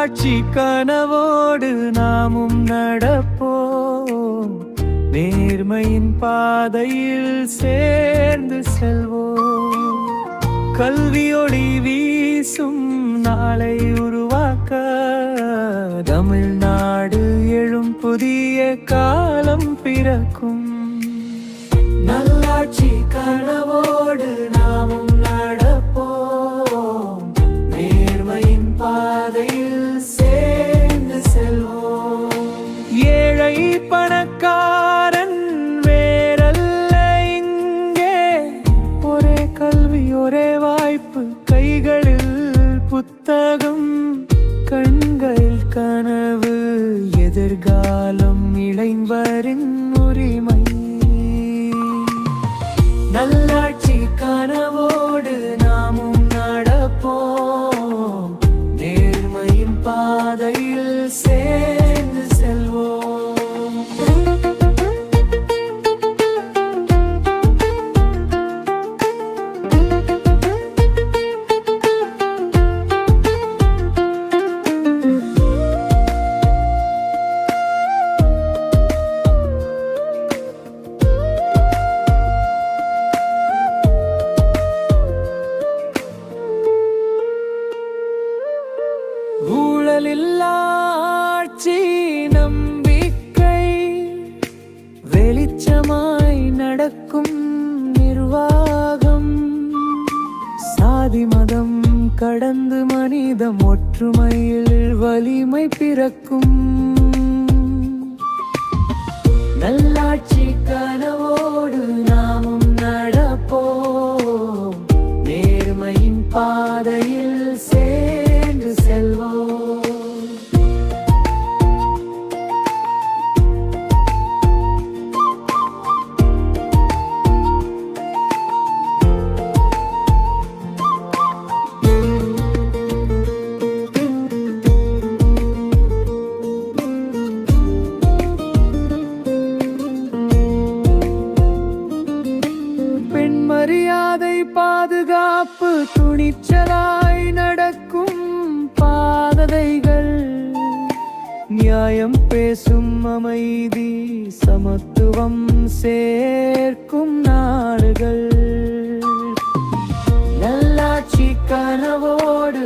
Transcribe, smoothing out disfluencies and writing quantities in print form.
நல்லாட்சி கனவோடு நாமும் நடப்போம், நேர்மையின் பாதையில் சேர்ந்து செல்வோம். கல்வியொளி வீசும் நாளை உருவாக்க தமிழ்நாடு எழும் புதிய காலம் பிறக்கும். நல்லாட்சி கனவோடு நாமும் நடப்போம், நேர்மையின் பாதையில் சேர்ந்து செல்வோம். ஏழை பணக்காரன் வேறல்ல இங்கே, ஒரே கல்வி ஒரே வாய்ப்பு, கைகளில் புத்தகம் கண்களில் கனவு, எதிர்காலம் இளைஞரின் உரிமை. நல்லாட்சி கனவோடு நாமும் நடப்போம், நேர்மையின் பாதையில் சேர்ந்து செல்வோம். ஊழலில்லா ஆட்சி நம்பிக்கை, வெளிச்சமாய் நடக்கும் நிர்வாகம், சாதி மதம் கடந்து மனிதம் ஒற்றுமையில் வலிமை பிறக்கும். நல்லாட்சி கனவோடு நாமும் நடப்போம், நேர்மையின் பாதையில் சேர்ந்து செல்வோம். மரியாதை பாதுகாப்பு துணிச்சலாய் நடக்கும் பாதைகள், நியாயம் பேசும் அமைதி சமத்துவம் சேர்க்கும் நாடுகள். நல்லாட்சி கனவோடு